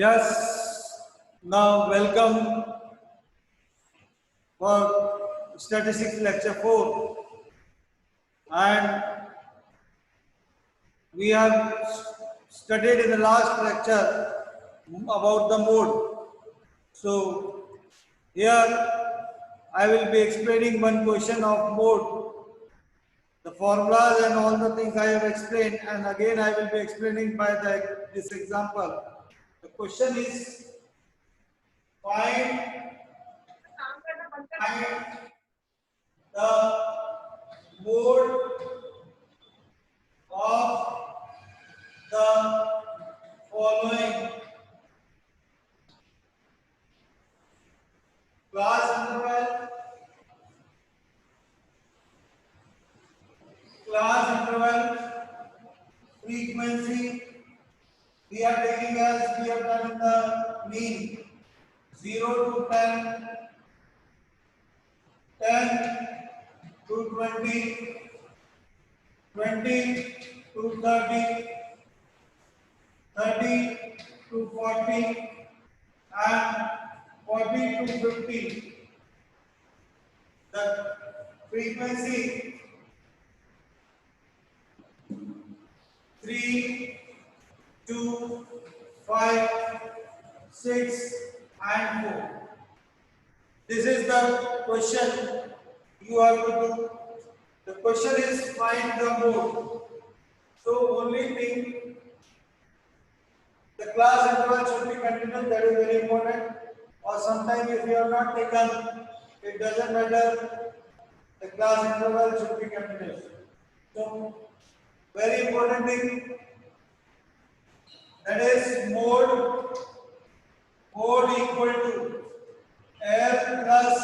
Yes, now welcome for Statistics Lecture 4, and we have studied in the last lecture about the mode. So here I will be explaining one question of mode, the formulas and all the things I have explained, and again I will be explaining by this example. The question is find the mode of the following class interval, frequency. We are taking as we have done in the mean 0 to 10, 10 to 20, 20 to 30, 30 to 40, and 40 to 50. The frequency 3, 2, 5, 6, and 4. This is the question you have to do. The question is find the mode. So only thing, the class interval should be continuous. That is very important. Or sometimes if you have not taken, it doesn't matter. The class interval should be continuous. So very important thing, that is mode equal to F plus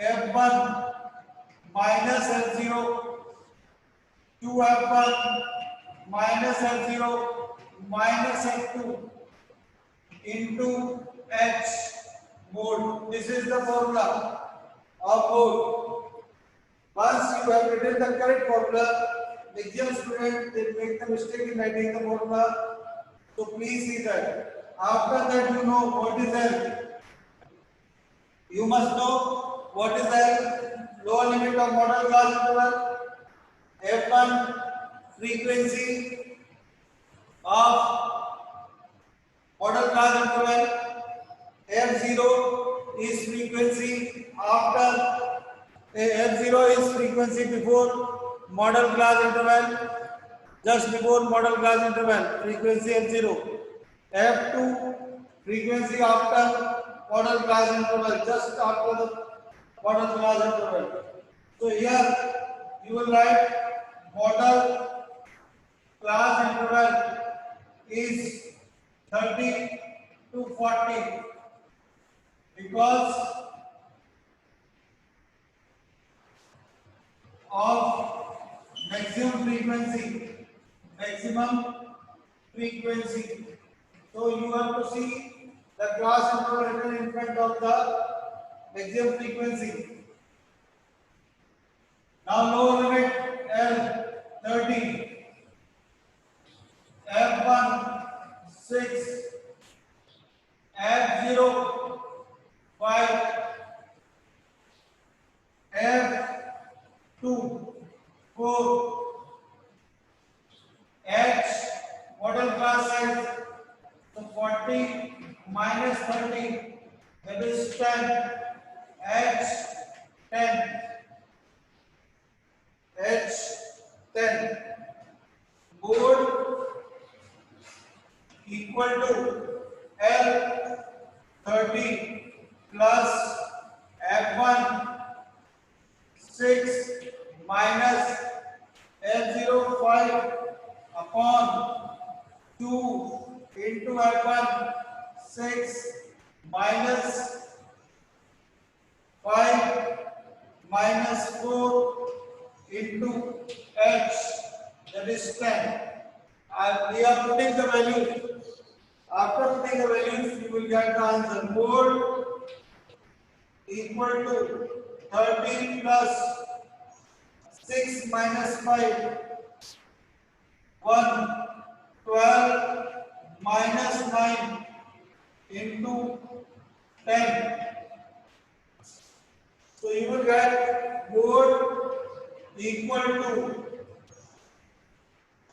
F1 minus F0 to F1 minus F0 minus F2 into H mode. This is the formula of mode. Once you have written the correct formula, maximum student they make the mistake in writing the formula. So please see that. After that you know what is L. You must know what is L, lower limit of model class interval, F1 frequency of model class interval, F0 is frequency after F0 is frequency before model class interval, just before model class interval, frequency F0. F2 frequency after model class interval, just after the model class interval. So here you will write model class interval is 30 to 40 because of maximum frequency. So you have to see the class interval written in front of the maximum frequency. Now lower limit L 30, F1 6, F0 5, F2 4, H model class size, so 40 minus 30, that is 10, H 10, H 10, mode equal to L 30 plus F1 6 minus F0 5 upon 2 into F1 6 minus 5 minus 4 into H, that is 10. And we are putting the value. After putting the values, you will get the answer. Mode equal to 30 plus 6 minus 5, 1, 12 minus 9, equal to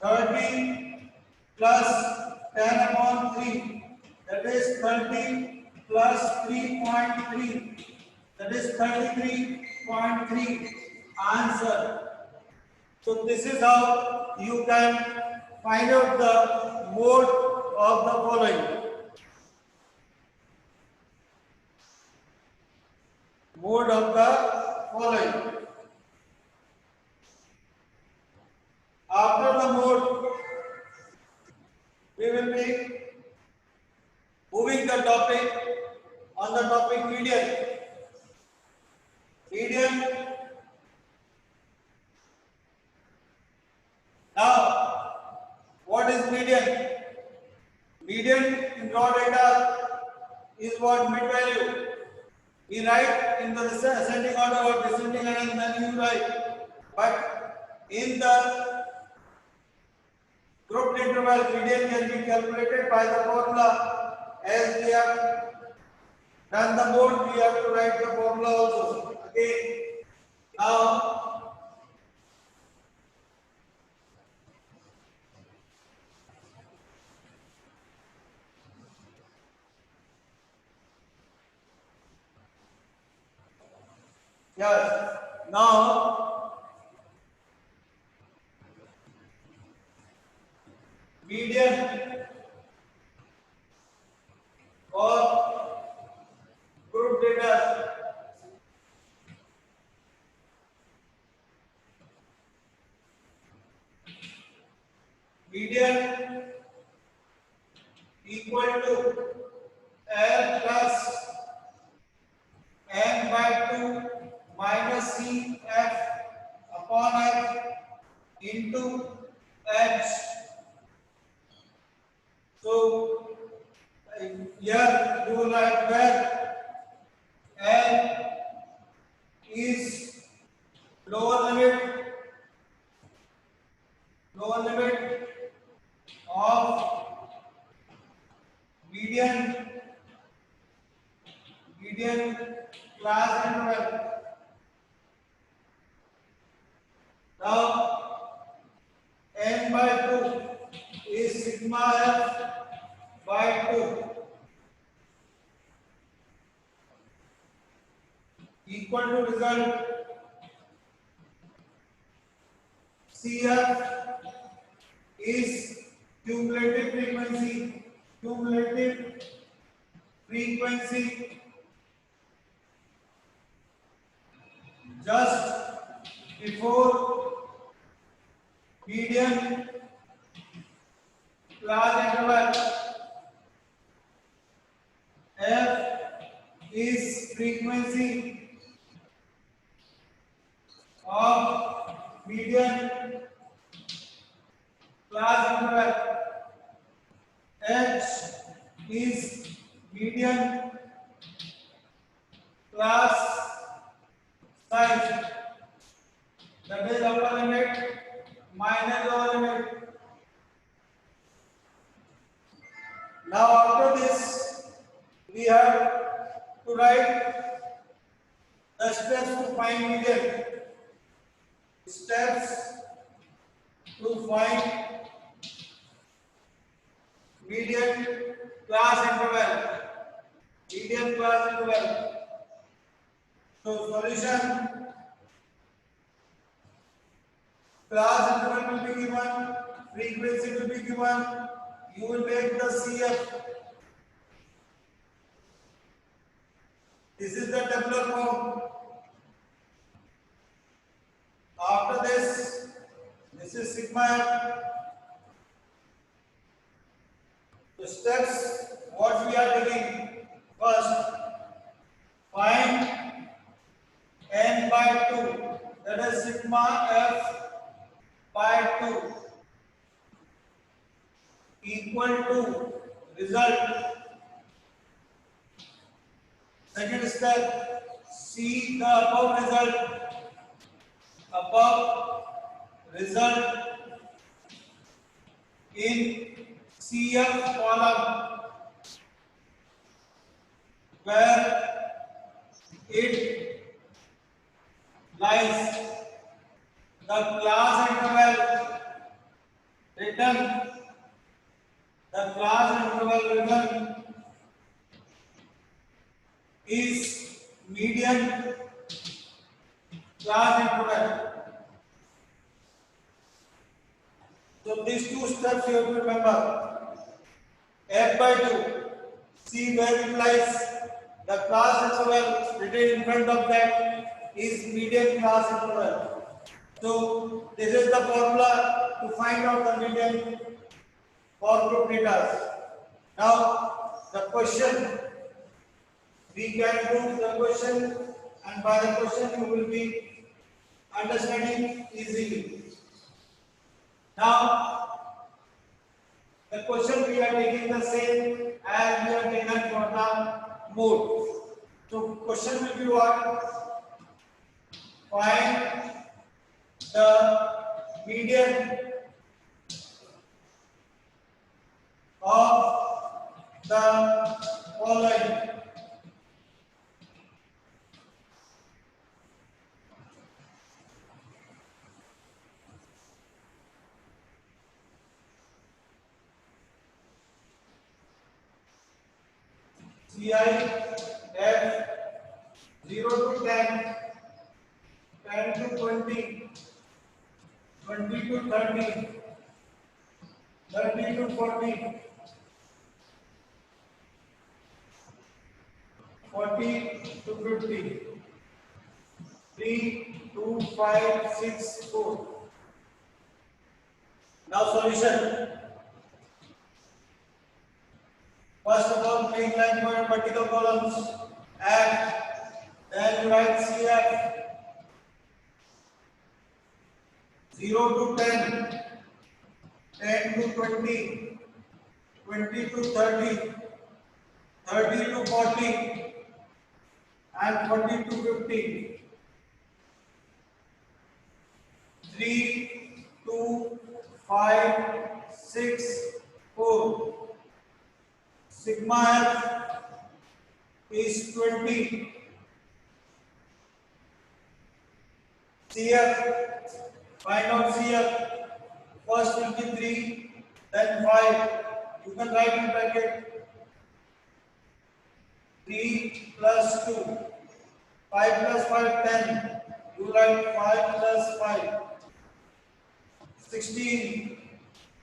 30 plus 10 upon 3, that is 30 plus 3.3, that is 33.3 answer. So this is how you can find out the mode of the following. Mode of the following. After the mode, we will be moving the topic on the topic median. Median. Now, what is median? Median in raw data is what mid value. We write in the ascending order or descending order, and then you write. But in the grouped interval, median can be calculated by the formula. As we have done the mode, we have to write the formula also. Again, now yes, now median or group data. Median equal to L plus n by 2 minus Cf upon F into H. So here you will write where L is lower limit of median class interval. Now n by 2 is sigma f by 2 equal to result Cf is cumulative frequency just before median class interval. F is frequency of median class interval. H is median class size, that is upper limit minus lower limit. Now after this, we have to write the steps to find median. Steps to find median class interval. So solution, class interval will be given, frequency will be given. You will make the CF. This is the tabular form. After this is sigma f. The steps what we are taking. First, find n by 2, that is sigma f by 2 equal to result. Second step, see the above result in CF column where it lies. the class interval written, the class interval written is median class interval. So these two steps you have to remember. F by 2. See where it lies. The class interval written in front of that is median class interval. So this is the formula to find out the median for group data. Now the question, we can do the question, and by the question you will be understanding easily. Now the question we are taking the same as we are taken for the mode. So question will be what? Find the median of the following. CI F 0 to 10, 10 to 20, 20 to 30, 30 to 40, 40 to 50, 3, 2, 5, 6, 4. Now solution. First of all, make line for vertical columns and then you write CF 0 to 10, 10 to 20, 20 to 30, 30 to 40, and 40 to 50. 3, 2, 5, 6, 4. Sigma F is 20. CF, find out CF. First will be 3, then 5. You can write in bracket 3 plus 2. 5 plus 5, 10. You write 5 plus 5. 16.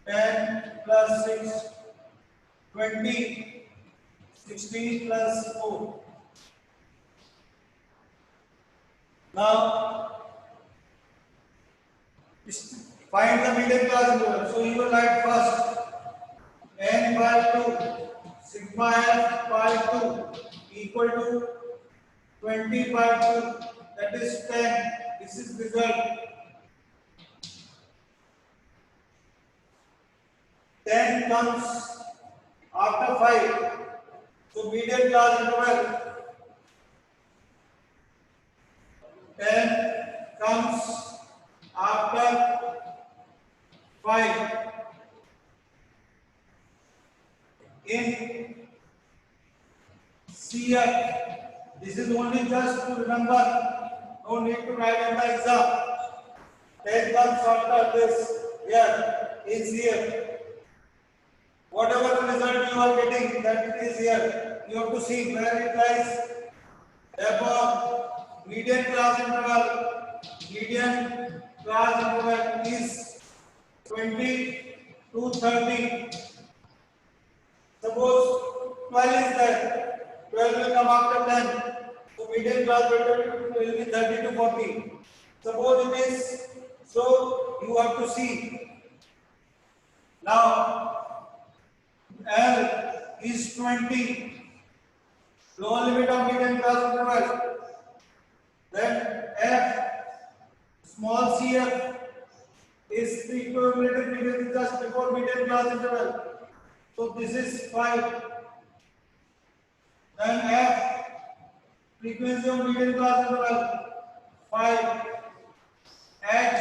10 plus 6. 20. 16 plus 4. Now, find the median class interval. So you will write first n by 2, sigma f by 2 equal to 20 by 2, that is 10. This is result. 10 comes after 5. So median class interval 10 comes after 5. In CF, this is only just to remember, no need to write in the exam. 10 comes after this here in CF. Whatever the result you are getting, that is here. You have to see where it lies. Therefore, median class interval is 20 to 30. Suppose 12 is there, 12 will come after 10. So median class interval will be 30 to 40. Suppose it is, so you have to see. Now, L is 20, lower limit of median class interval. Then F, small cf is the equivalent median just before median class interval. So this is 5. Then F, frequency of median class interval 5. H,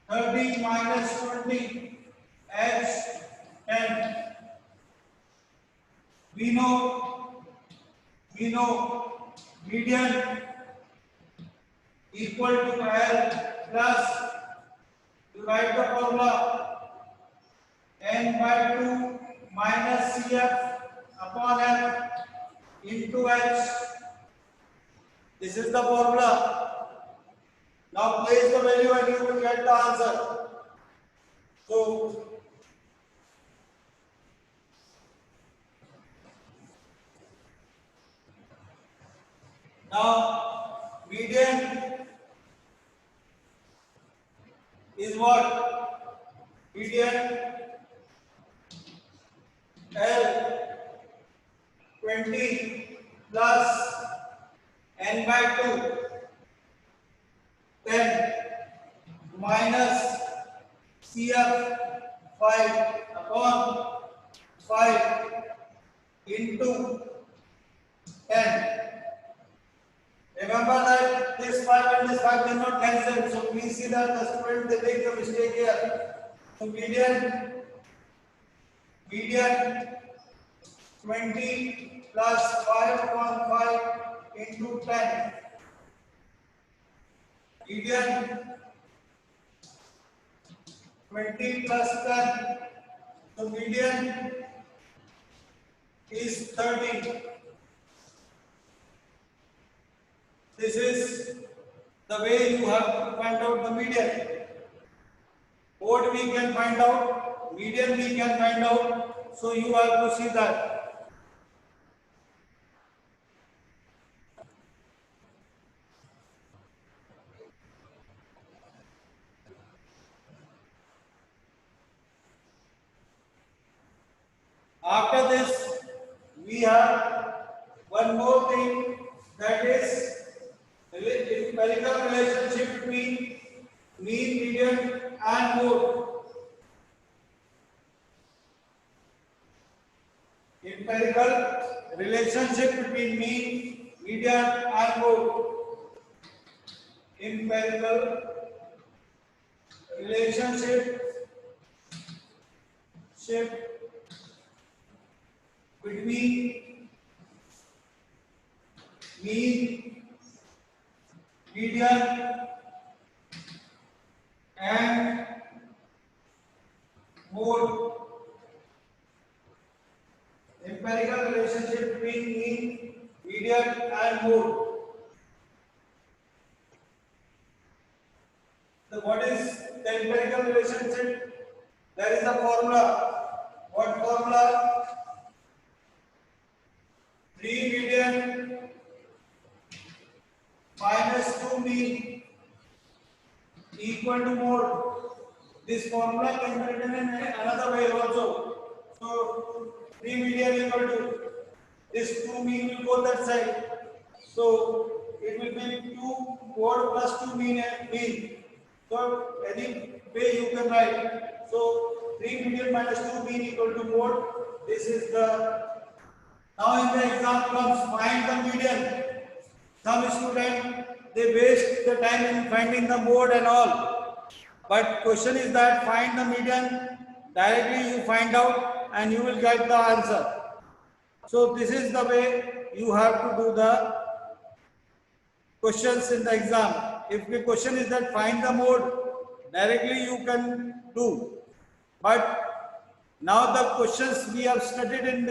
30 minus 20, H, 10. We know median equal to L plus, you write the formula n by 2 minus Cf upon F into H. This is the formula. Now place the value and you will get the answer. So now median is what? Median L 20 plus n by 2 10 minus Cf 5 upon 5 into 10. Remember that this 5 and this 5 cannot cancel. So please see that the student they make a mistake here. So median 20 plus 5 upon 5 into 10. Median 20 plus 10. So median is 30. This is the way you have to find out the median. What we can find out, median we can find out. So you have to see that. After this, we have one more thing, that is empirical relationship between mean, median and mode. Empirical relationship between mean, median and mode. Empirical relationship between mean, median and mode. Empirical relationship between mean, median and mode. So what is the empirical relationship? There is a formula. What formula? 3 median minus 2 mean equal to mode. This formula can be written in another way also. So 3 median equal to this 2 mean will go that side. So it will be 2 mode plus 2 mean and mean. So any way you can write. So 3 median minus 2 mean equal to mode. This is the. Now in the exam comes find the median. Some students they waste the time in finding the mode and all. But question is that find the median, directly you find out and you will get the answer. So this is the way you have to do the questions in the exam. If the question is that find the mode, directly you can do. But now the questions we have studied in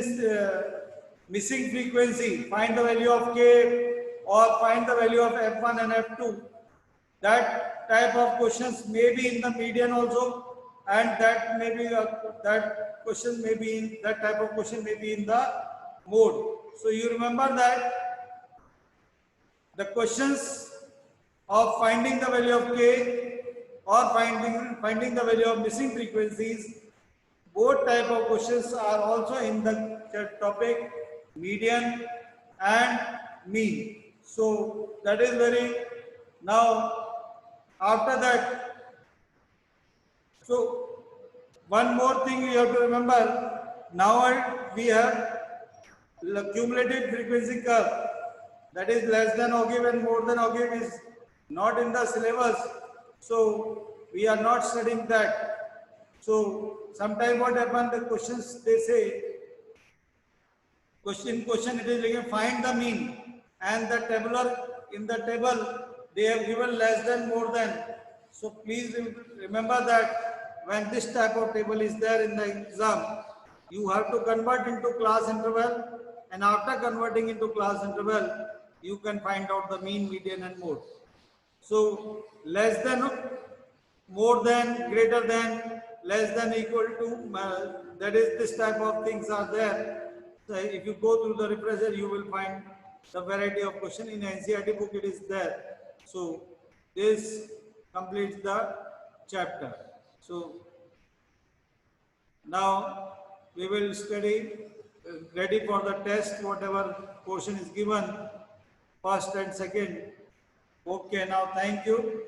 missing frequency, find the value of k or find the value of f1 and f2. That type of questions may be in the median also, and that may be that question may be in that type of question may be in the mode. So you remember that the questions of finding the value of k or finding the value of missing frequencies, both type of questions are also in the topic median and mean. So that is very. Now after that, so one more thing you have to remember. Now we have the cumulative frequency curve, that is less than ogive and more than ogive is not in the syllabus. So we are not studying that. So sometimes what happens, the questions they say, question it is like find the mean, and the tabular in the table they have given less than, more than. So please remember that when this type of table is there in the exam, you have to convert into class interval, and after converting into class interval, you can find out the mean, median and mode. So less than, more than, greater than, less than, equal to, that is, this type of things are there. So if you go through the refresher, you will find the variety of question. In NCERT book it is there. So this completes the chapter. So now we will study, ready for the test, whatever portion is given, first and second. Okay, now thank you.